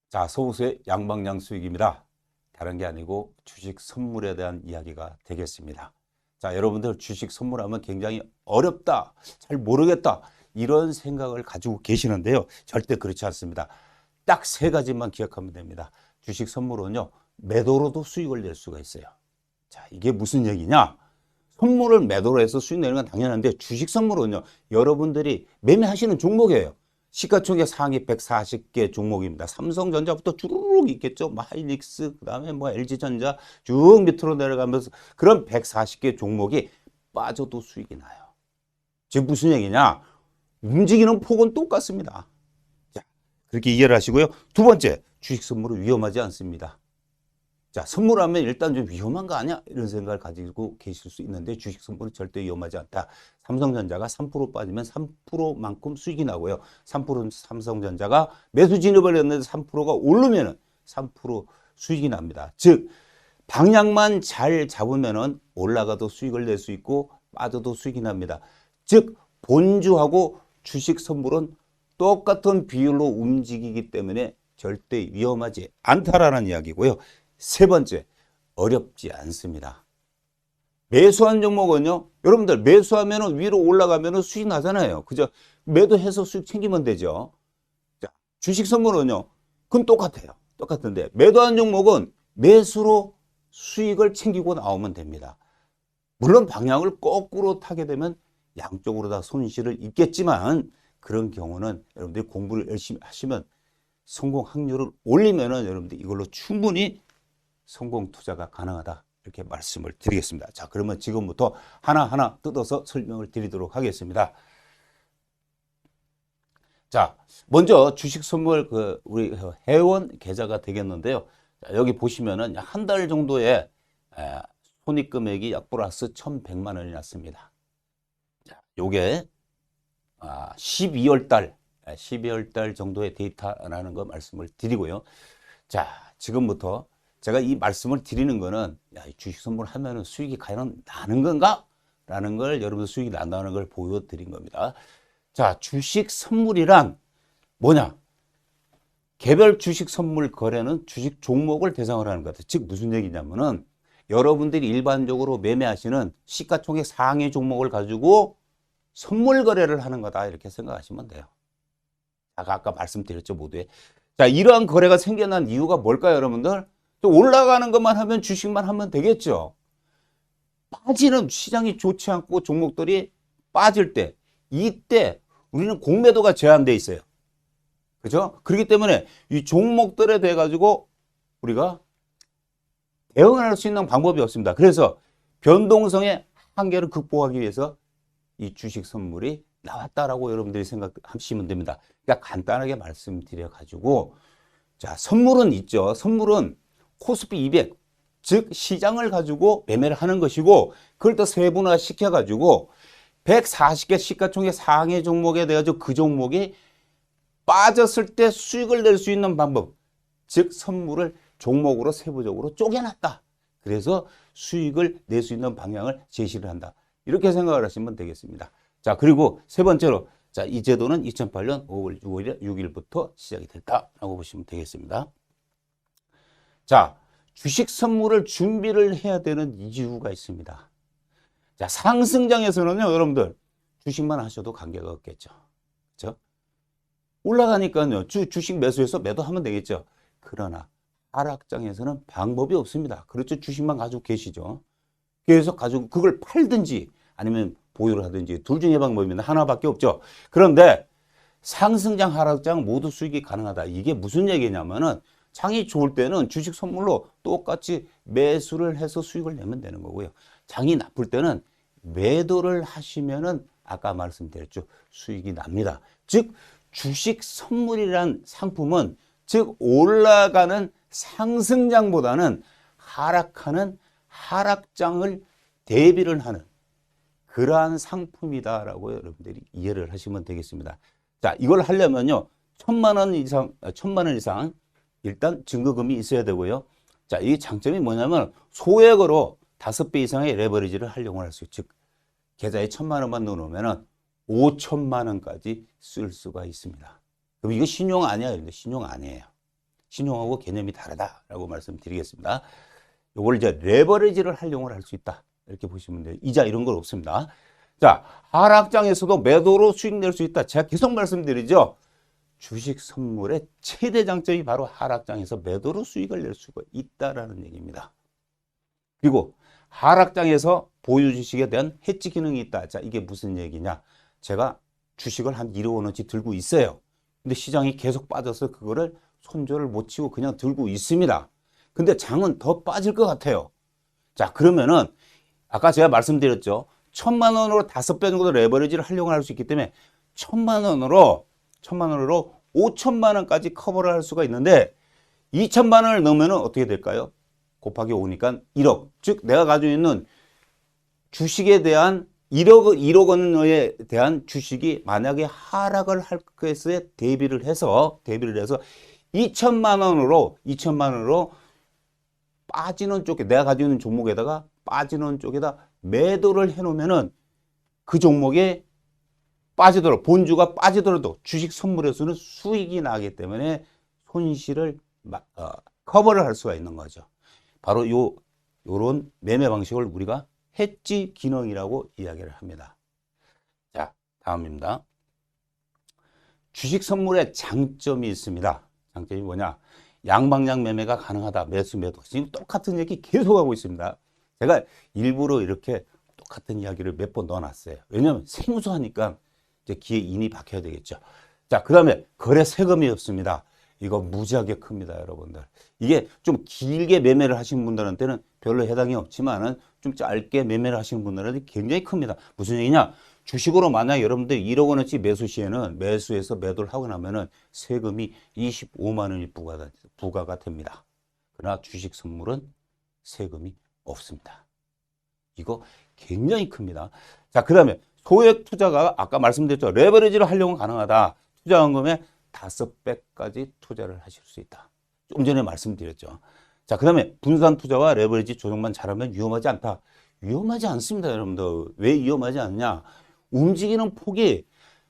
자, 소우수의 양방향 수익입니다. 다른 게 아니고 주식 선물에 대한 이야기가 되겠습니다. 자, 여러분들 주식 선물하면 굉장히 어렵다, 잘 모르겠다 이런 생각을 가지고 계시는데요. 절대 그렇지 않습니다. 딱 세 가지만 기억하면 됩니다. 주식 선물은요, 매도로도 수익을 낼 수가 있어요. 자, 이게 무슨 얘기냐? 선물을 매도로 해서 수익 내는 건 당연한데 주식 선물은요, 여러분들이 매매하시는 종목이에요. 시가총액 상위 140개 종목입니다. 삼성전자부터 주르륵 있겠죠. 뭐 하이닉스, 그다음에 뭐 LG전자 쭉 밑으로 내려가면서 그런 140개 종목이 빠져도 수익이 나요. 지금 무슨 얘기냐? 움직이는 폭은 똑같습니다. 자, 그렇게 이해를 하시고요. 두 번째, 주식 선물은 위험하지 않습니다. 자, 선물하면 일단 좀 위험한 거 아니야? 이런 생각을 가지고 계실 수 있는데 주식 선물은 절대 위험하지 않다. 삼성전자가 3% 빠지면 3%만큼 수익이 나고요. 3%는 삼성전자가 매수 진입을 했는데 3%가 오르면 3% 수익이 납니다. 즉, 방향만 잘 잡으면 올라가도 수익을 낼 수 있고 빠져도 수익이 납니다. 즉, 본주하고 주식 선물은 똑같은 비율로 움직이기 때문에 절대 위험하지 않다라는 이야기고요. 세 번째, 어렵지 않습니다. 매수한 종목은요, 여러분들 매수하면 위로 올라가면 수익 나잖아요. 그죠? 매도해서 수익 챙기면 되죠. 자, 주식 선물은요, 그건 똑같아요. 똑같은데, 매도한 종목은 매수로 수익을 챙기고 나오면 됩니다. 물론 방향을 거꾸로 타게 되면 양쪽으로 다 손실을 입겠지만, 그런 경우는 여러분들이 공부를 열심히 하시면 성공 확률을 올리면은 여러분들 이걸로 충분히 성공 투자가 가능하다. 이렇게 말씀을 드리겠습니다. 자, 그러면 지금부터 하나하나 뜯어서 설명을 드리도록 하겠습니다. 자, 먼저 주식 선물 우리 회원 계좌가 되겠는데요. 자, 여기 보시면은 한 달 정도의 손익 금액이 약 플러스 1,100만 원이 났습니다. 자, 요게 12월 달 정도의 데이터라는 거 말씀을 드리고요. 자, 지금부터 제가 이 말씀을 드리는 거는 주식 선물 하면은 수익이 과연 나는 건가? 라는 걸 여러분 수익이 난다는 걸 보여드린 겁니다. 자, 주식 선물이란 뭐냐? 개별 주식 선물 거래는 주식 종목을 대상으로 하는 것 같아요. 즉 무슨 얘기냐면은 여러분들이 일반적으로 매매하시는 시가총액 상위 종목을 가지고 선물 거래를 하는 거다 이렇게 생각하시면 돼요. 아까 말씀드렸죠 모두에. 자, 이러한 거래가 생겨난 이유가 뭘까요, 여러분들? 또 올라가는 것만 하면 주식만 하면 되겠죠. 빠지는 시장이 좋지 않고 종목들이 빠질 때 이때 우리는 공매도가 제한돼 있어요. 그죠? 그렇기 때문에 이 종목들에 대해 가지고 우리가 대응할 수 있는 방법이 없습니다. 그래서 변동성의 한계를 극복하기 위해서 이 주식 선물이 나왔다라고 여러분들이 생각하시면 됩니다. 그러니까 간단하게 말씀드려 가지고 자, 선물은 있죠. 선물은 코스피 200, 즉 시장을 가지고 매매를 하는 것이고 그걸 또 세분화 시켜가지고 140개 시가총액 상위 종목에 대해 그 종목이 빠졌을 때 수익을 낼 수 있는 방법, 즉 선물을 종목으로 세부적으로 쪼개놨다. 그래서 수익을 낼 수 있는 방향을 제시를 한다. 이렇게 생각을 하시면 되겠습니다. 자, 그리고 세 번째로 자, 이 제도는 2008년 5월 6일부터 시작이 됐다라고 보시면 되겠습니다. 자, 주식 선물을 준비를 해야 되는 이유가 있습니다. 자, 상승장에서는요, 여러분들 주식만 하셔도 관계가 없겠죠. 그렇죠? 올라가니까요, 주식 매수해서 매도하면 되겠죠. 그러나 하락장에서는 방법이 없습니다. 그렇죠? 주식만 가지고 계시죠. 그래서 가지고 그걸 팔든지 아니면 보유를 하든지 둘 중에 방법이면 하나밖에 없죠. 그런데 상승장, 하락장 모두 수익이 가능하다. 이게 무슨 얘기냐면은 장이 좋을 때는 주식 선물로 똑같이 매수를 해서 수익을 내면 되는 거고요. 장이 나쁠 때는 매도를 하시면은 아까 말씀드렸죠. 수익이 납니다. 즉 주식 선물이란 상품은 즉 올라가는 상승장보다는 하락하는 하락장을 대비를 하는 그러한 상품이다라고 여러분들이 이해를 하시면 되겠습니다. 자, 이걸 하려면요. 1,000만 원 이상 일단 증거금이 있어야 되고요. 자, 이 장점이 뭐냐면 소액으로 5배 이상의 레버리지를 활용을 할 수 있죠. 즉, 계좌에 1,000만 원만 넣어놓으면 5천만 원까지 쓸 수가 있습니다. 그럼 이거 신용 아니야? 신용 아니에요. 신용하고 개념이 다르다라고 말씀드리겠습니다. 이걸 이제 레버리지를 활용을 할 수 있다. 이렇게 보시면 돼요. 이자 이런 건 없습니다. 자, 하락장에서도 매도로 수익 낼 수 있다. 제가 계속 말씀드리죠. 주식 선물의 최대 장점이 바로 하락장에서 매도로 수익을 낼 수가 있다라는 얘기입니다. 그리고 하락장에서 보유 주식에 대한 해지 기능이 있다. 자, 이게 무슨 얘기냐? 제가 주식을 한 1억 원어치 들고 있어요. 근데 시장이 계속 빠져서 그거를 손절을 못 치고 그냥 들고 있습니다. 근데 장은 더 빠질 것 같아요. 자, 그러면은 아까 제가 말씀드렸죠. 1,000만 원으로 5배 정도 레버리지를 활용할 수 있기 때문에 1,000만 원으로 5천만 원까지 커버를 할 수가 있는데 2천만 원을 넣으면 어떻게 될까요? 곱하기 5니까 1억. 즉 내가 가지고 있는 주식에 대한 1억 원에 대한 주식이 만약에 하락을 할 것에 대비를 해서 2천만 원으로 빠지는 쪽에 내가 가지고 있는 종목에다가 빠지는 쪽에다 매도를 해 놓으면은 그 종목에 빠지더라도 본주가 빠지더라도 주식 선물에서는 수익이 나기 때문에 손실을 커버를 할 수가 있는 거죠. 바로 요런 매매 방식을 우리가 해지 기능이라고 이야기를 합니다. 자, 다음입니다. 주식 선물의 장점이 있습니다. 장점이 뭐냐? 양방향 매매가 가능하다. 매수 매도. 지금 똑같은 얘기 계속하고 있습니다. 제가 일부러 이렇게 똑같은 이야기를 몇 번 넣어놨어요. 왜냐하면 생소하니까 이제 귀에 인이 박혀야 되겠죠. 자, 그 다음에 거래 세금이 없습니다. 이거 무지하게 큽니다, 여러분들. 이게 좀 길게 매매를 하시는 분들한테는 별로 해당이 없지만은 좀 짧게 매매를 하시는 분들한테 굉장히 큽니다. 무슨 얘기냐? 주식으로 만약 여러분들 1억 원어치 매수 시에는 매수해서 매도를 하고 나면은 세금이 25만 원이 부과가 됩니다. 그러나 주식 선물은 세금이 없습니다. 이거 굉장히 큽니다. 자, 그 다음에 소액 투자가 아까 말씀드렸죠. 레버리지를 활용은 가능하다. 투자원금의 5배까지 투자를 하실 수 있다. 좀 전에 말씀드렸죠. 자, 그 다음에 분산 투자와 레버리지 조정만 잘하면 위험하지 않다. 위험하지 않습니다, 여러분들. 왜 위험하지 않냐? 움직이는 폭이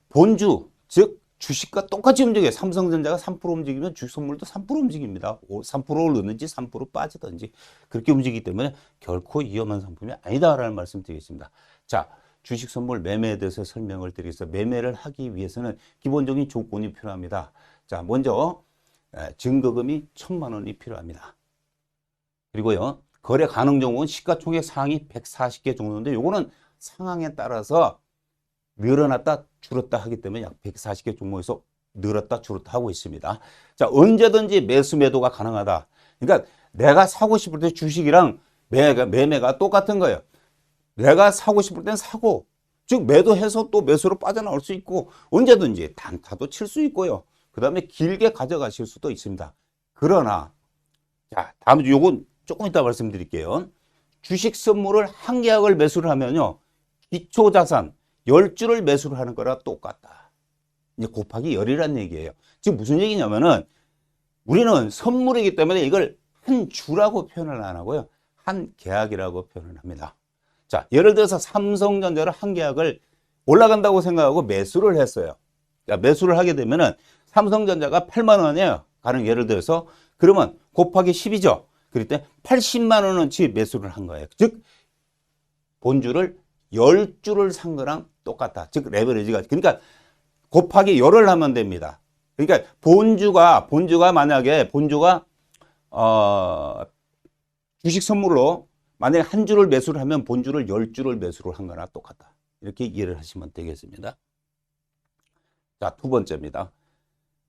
본주, 즉 주식과 똑같이 움직여요. 삼성전자가 3% 움직이면 주식선물도 3% 움직입니다. 3%를 넣는지 3% 빠지든지 그렇게 움직이기 때문에 결코 위험한 상품이 아니다라는 말씀 드리겠습니다. 자, 주식선물 매매에 대해서 설명을 드리겠습니다. 매매를 하기 위해서는 기본적인 조건이 필요합니다. 자, 먼저 증거금이 1,000만 원이 필요합니다. 그리고요, 거래 가능 종목은 시가총액 상위 140개 정도인데 요거는 상황에 따라서 늘어났다 줄었다 하기 때문에 약 140개 종목에서 늘었다 줄었다 하고 있습니다. 자, 언제든지 매수 매도가 가능하다. 그러니까 내가 사고 싶을 때 주식이랑 매매가 똑같은 거예요. 내가 사고 싶을 땐 사고, 즉 매도해서 또 매수로 빠져나올 수 있고 언제든지 단타도 칠 수 있고요. 그 다음에 길게 가져가실 수도 있습니다. 그러나 자, 다음 주 요건 조금 이따 말씀드릴게요. 주식 선물을 한 계약을 매수를 하면요, 기초자산 10주를 매수를 하는 거랑 똑같다. 이제 곱하기 10이라는 얘기예요. 지금 무슨 얘기냐면은 우리는 선물이기 때문에 이걸 한 주라고 표현을 안 하고요, 한 계약이라고 표현을 합니다. 자, 예를 들어서 삼성전자를 한 계약을 올라간다고 생각하고 매수를 했어요. 자, 매수를 하게 되면은 삼성전자가 8만 원이에요. 가령 예를 들어서 그러면 곱하기 10이죠. 그럴 때 80만 원어치 매수를 한 거예요. 즉 본주를 10주를 산 거랑 똑같다. 즉 레버리지가, 그러니까 곱하기 열을 하면 됩니다. 그러니까 본주가 만약에 주식 선물로 만약에 한 주를 매수를 하면 본주를 10주를 매수를 한 거나 똑같다. 이렇게 이해를 하시면 되겠습니다. 자, 두 번째입니다.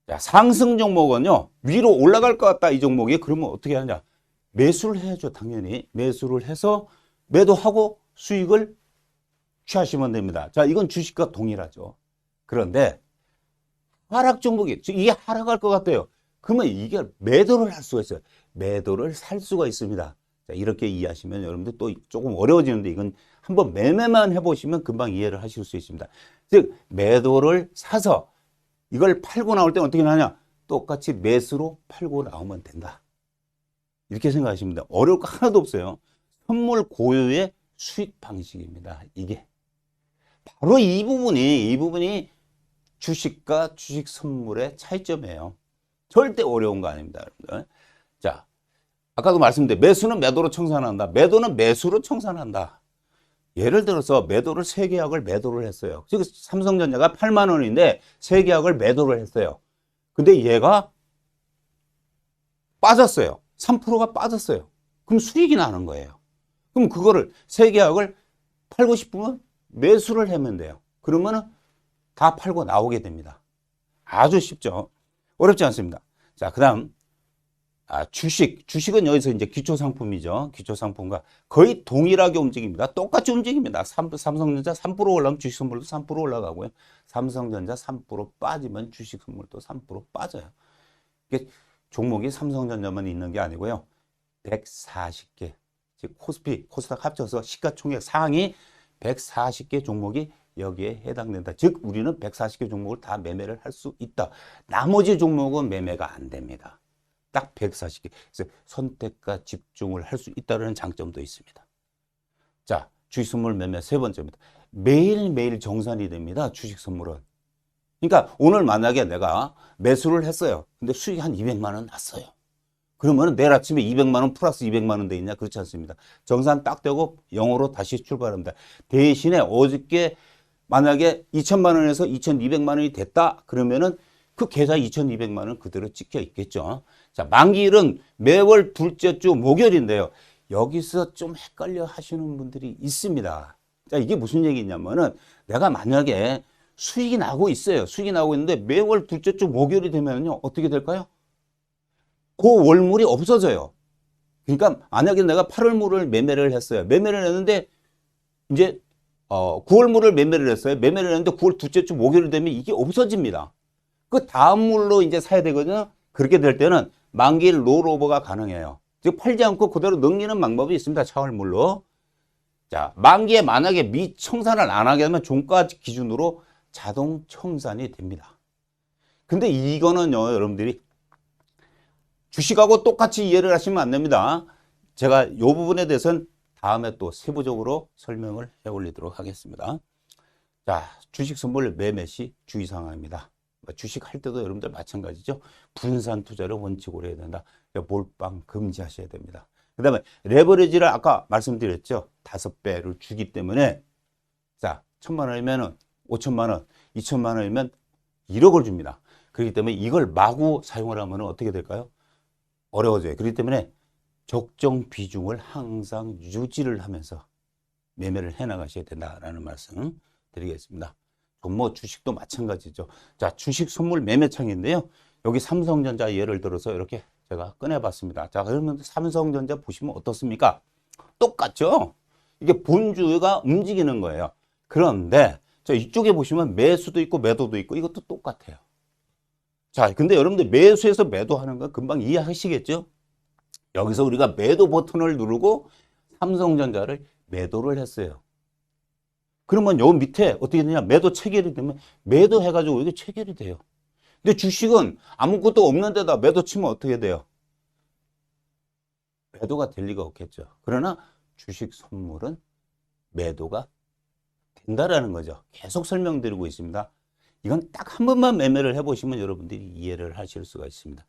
자, 상승 종목은요, 위로 올라갈 것 같다, 이 종목이. 그러면 어떻게 하냐? 매수를 해야죠, 당연히. 매수를 해서 매도하고 수익을 취하시면 됩니다. 자, 이건 주식과 동일하죠. 그런데 하락 종목이, 이게 하락할 것 같아요. 그러면 이게 매도를 할 수가 있어요. 매도를 살 수가 있습니다. 자, 이렇게 이해하시면 여러분들 또 조금 어려워지는데 이건 한번 매매만 해보시면 금방 이해를 하실 수 있습니다. 즉 매도를 사서 이걸 팔고 나올 때는 어떻게 하냐? 똑같이 매수로 팔고 나오면 된다. 이렇게 생각하시면 됩니다. 어려울 거 하나도 없어요. 선물 고유의 수익 방식입니다. 이게 바로 이 부분이 주식과 주식 선물의 차이점이에요. 절대 어려운 거 아닙니다, 여러분들. 자, 아까도 말씀드린 매수는 매도로 청산한다. 매도는 매수로 청산한다. 예를 들어서 매도를 세 계약을 매도를 했어요. 즉 삼성전자가 8만 원인데 세 계약을 매도를 했어요. 근데 얘가 빠졌어요. 3%가 빠졌어요. 그럼 수익이 나는 거예요. 그럼 그거를 세 계약을 팔고 싶으면 매수를 하면 돼요. 그러면은 다 팔고 나오게 됩니다. 아주 쉽죠. 어렵지 않습니다. 자, 그다음 주식은 여기서 이제 기초상품이죠. 기초상품과 거의 동일하게 움직입니다. 똑같이 움직입니다. 삼성전자 3% 올라가면 주식선물도 3% 올라가고요. 삼성전자 3% 빠지면 주식선물도 3% 빠져요. 이게 종목이 삼성전자만 있는 게 아니고요. 140개, 즉 코스피, 코스닥 합쳐서 시가총액 상위 140개 종목이 여기에 해당된다. 즉 우리는 140개 종목을 다 매매를 할 수 있다. 나머지 종목은 매매가 안 됩니다. 딱 140개. 그래서 선택과 집중을 할 수 있다는 장점도 있습니다. 자, 주식 선물 매매 세 번째입니다. 매일매일 정산이 됩니다. 주식 선물은. 그러니까 오늘 만약에 내가 매수를 했어요. 근데 수익이 한 200만 원 났어요. 그러면 내일 아침에 200만 원 플러스 200만 원 돼 있냐? 그렇지 않습니다. 정산 딱 되고 0으로 다시 출발합니다. 대신에 어저께 만약에 2천만 원에서 2,200만 원이 됐다. 그러면은 그 계좌 2,200만 원 그대로 찍혀 있겠죠. 자, 만기일은 매월 둘째 주 목요일인데요. 여기서 좀 헷갈려 하시는 분들이 있습니다. 자, 이게 무슨 얘기냐면은 내가 만약에 수익이 나고 있어요. 수익이 나고 있는데 매월 둘째 주 목요일이 되면요. 어떻게 될까요? 그 월물이 없어져요. 그러니까 만약에 내가 8월물을 매매를 했어요. 매매를 했는데 이제 9월물을 매매를 했어요. 매매를 했는데 9월 둘째 주 목요일이 되면 이게 없어집니다. 그 다음 물로 이제 사야 되거든요. 그렇게 될 때는 만기일 롤오버가 가능해요. 즉 팔지 않고 그대로 넘기는 방법이 있습니다. 차월물로. 자, 만기에 만약에 미청산을 안 하게 되면 종가 기준으로 자동 청산이 됩니다. 근데 이거는요, 여러분들이 주식하고 똑같이 이해를 하시면 안 됩니다. 제가 이 부분에 대해서는 다음에 또 세부적으로 설명을 해 올리도록 하겠습니다. 자, 주식 선물 매매 시 주의사항입니다. 주식 할 때도 여러분들 마찬가지죠. 분산 투자를 원칙으로 해야 된다. 몰빵 금지하셔야 됩니다. 그 다음에 레버리지를 아까 말씀드렸죠. 5배를 주기 때문에 자, 1,000만 원이면 5천만 원, 2천만 원이면 1억을 줍니다. 그렇기 때문에 이걸 마구 사용을 하면 어떻게 될까요? 어려워져요. 그렇기 때문에 적정 비중을 항상 유지를 하면서 매매를 해 나가셔야 된다라는 말씀 드리겠습니다. 뭐 주식도 마찬가지죠. 자, 주식 선물 매매창인데요. 여기 삼성전자 예를 들어서 이렇게 제가 꺼내봤습니다. 자, 그러면 삼성전자 보시면 어떻습니까? 똑같죠? 이게 본주가 움직이는 거예요. 그런데 자, 이쪽에 보시면 매수도 있고 매도도 있고 이것도 똑같아요. 자, 근데 여러분들 매수해서 매도하는 거 금방 이해하시겠죠? 여기서 우리가 매도 버튼을 누르고 삼성전자를 매도를 했어요. 그러면 요 밑에 어떻게 되냐? 매도 체결이 되면 매도해가지고 이게 체결이 돼요. 근데 주식은 아무것도 없는 데다 매도 치면 어떻게 돼요? 매도가 될 리가 없겠죠. 그러나 주식 선물은 매도가 된다라는 거죠. 계속 설명드리고 있습니다. 이건 딱 한 번만 매매를 해보시면 여러분들이 이해를 하실 수가 있습니다.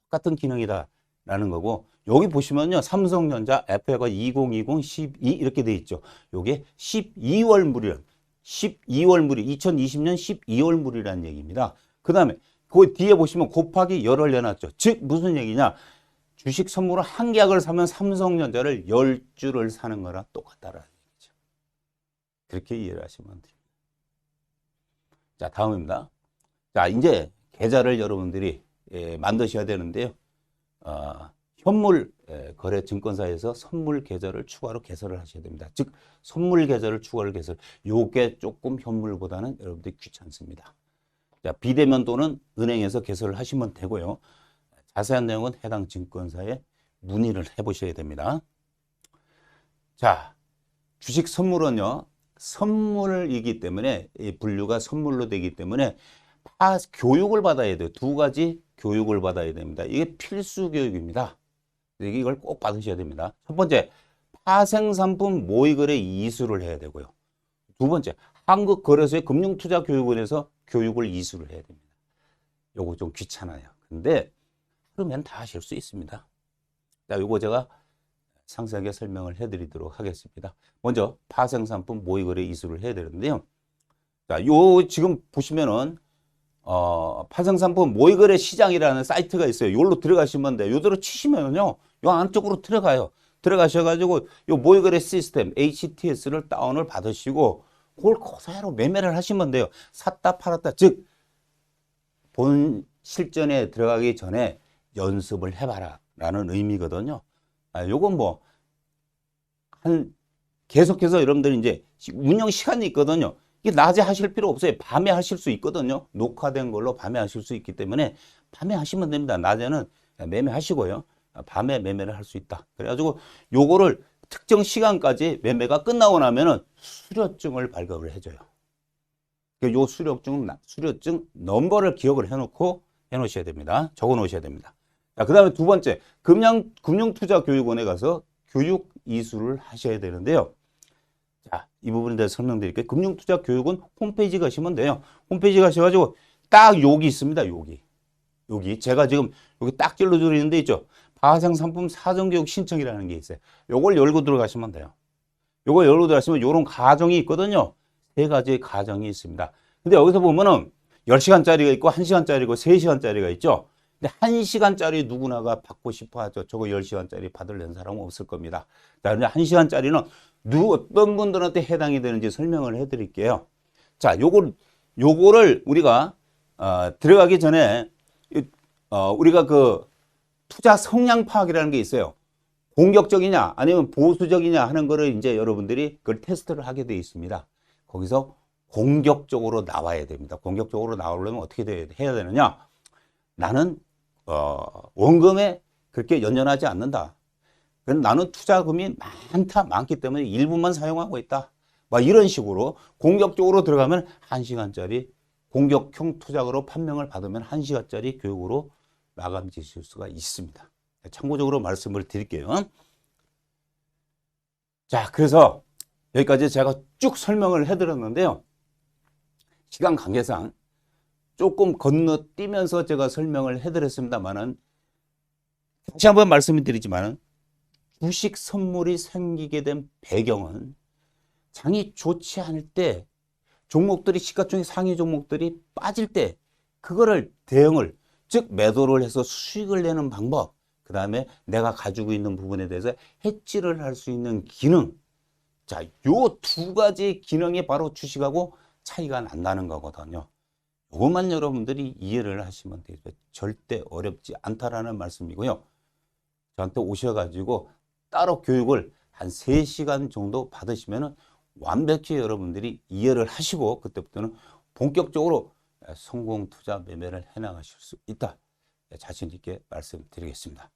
똑같은 기능이다라는 거고 여기 보시면요. 삼성전자 FA가 2020 12 이렇게 돼 있죠. 요게 12월 물이 2020년 12월 물이라는 얘기입니다. 그 다음에 그 뒤에 보시면 곱하기 열을 내놨죠. 즉 무슨 얘기냐. 주식 선물을 한 계약을 사면 삼성전자를 10주를 사는 거랑 똑같다라는 얘기죠. 그렇게 이해를 하시면 됩니다. 자, 다음입니다. 자, 이제 계좌를 여러분들이 만드셔야 되는데요. 현물 거래 증권사에서 선물 계좌를 추가로 개설을 하셔야 됩니다. 즉 선물 계좌를 추가로 개설. 요게 조금 현물보다는 여러분들이 귀찮습니다. 자, 비대면 또는 은행에서 개설을 하시면 되고요. 자세한 내용은 해당 증권사에 문의를 해 보셔야 됩니다. 자, 주식 선물은요. 선물이기 때문에 분류가 선물로 되기 때문에 교육을 받아야 돼요. 두 가지 교육을 받아야 됩니다. 이게 필수 교육입니다. 이걸 꼭 받으셔야 됩니다. 첫 번째, 파생상품 모의거래 이수를 해야 되고요. 두 번째, 한국거래소의 금융투자교육원에서 교육을 이수를 해야 됩니다. 요거 좀 귀찮아요. 근데 하루면 다 하실 수 있습니다. 자, 요거 제가 상세하게 설명을 해드리도록 하겠습니다. 먼저 파생상품 모의거래 이수를 해야 되는데요. 자, 요 지금 보시면은 파생상품 모의거래 시장이라는 사이트가 있어요. 요걸로 들어가시면 돼요. 요대로 치시면요, 요 안쪽으로 들어가요. 들어가셔가지고 요 모의거래 시스템 HTS를 다운을 받으시고 그걸 그대로 매매를 하시면 돼요. 샀다 팔았다, 즉 본 실전에 들어가기 전에 연습을 해봐라 라는 의미거든요. 요건 뭐 계속해서 여러분들이 이제 운영 시간이 있거든요. 이게 낮에 하실 필요 없어요. 밤에 하실 수 있거든요. 녹화된 걸로 밤에 하실 수 있기 때문에 밤에 하시면 됩니다. 낮에는 매매하시고요. 밤에 매매를 할 수 있다. 그래가지고 요거를 특정 시간까지 매매가 끝나고 나면은 수료증을 발급을 해줘요. 요 수료증 넘버를 기억을 해놓으셔야 됩니다. 적어 놓으셔야 됩니다. 자, 그 다음에 두 번째, 금융투자교육원에 가서 교육 이수를 하셔야 되는데요. 자, 이 부분에 대해서 설명드릴게요. 금융투자교육원 홈페이지 가시면 돼요. 홈페이지 가셔가지고 딱 여기 있습니다. 여기 제가 지금 여기 딱 찔러져 있는 데 있죠. 파생상품 사전교육 신청이라는 게 있어요. 요걸 열고 들어가시면 돼요. 요거 열고 들어가시면 요런 가정이 있거든요. 세 가지의 가정이 있습니다. 근데 여기서 보면은 10시간짜리가 있고 1시간짜리고 3시간짜리가 있죠. 근데 1시간짜리 누구나가 받고 싶어 하죠. 저거 10시간짜리 받으려는 사람은 없을 겁니다. 자, 근데 1시간짜리는 어떤 분들한테 해당이 되는지 설명을 해 드릴게요. 자, 요거를 우리가 들어가기 전에 우리가 그 투자 성향 파악이라는 게 있어요. 공격적이냐 아니면 보수적이냐 하는 거를 이제 여러분들이 그걸 테스트를 하게 되어 있습니다. 거기서 공격적으로 나와야 됩니다. 공격적으로 나오려면 어떻게 해야 되느냐? 나는 원금에 그렇게 연연하지 않는다. 나는 투자금이 많기 때문에 일부만 사용하고 있다. 막 이런 식으로 공격적으로 들어가면 1시간짜리 공격형 투자로 판명을 받으면 1시간짜리 교육으로 마감 지실 수가 있습니다. 참고적으로 말씀을 드릴게요. 자, 그래서 여기까지 제가 쭉 설명을 해드렸는데요. 시간 관계상 조금 건너뛰면서 제가 설명을 해드렸습니다만은 다시 한번 말씀을 드리지만은 주식 선물이 생기게 된 배경은 장이 좋지 않을 때 종목들이 시가총액 상위 종목들이 빠질 때 그거를 대응을 즉 매도를 해서 수익을 내는 방법, 그 다음에 내가 가지고 있는 부분에 대해서 해지를 할 수 있는 기능. 자, 요 두 가지 기능이 바로 주식하고 차이가 난다는 거거든요. 이것만 여러분들이 이해를 하시면 되죠. 절대 어렵지 않다라는 말씀이고요. 저한테 오셔가지고 따로 교육을 한 3시간 정도 받으시면 완벽히 여러분들이 이해를 하시고 그때부터는 본격적으로 성공 투자 매매를 해나가실 수 있다. 자신 있게 말씀드리겠습니다.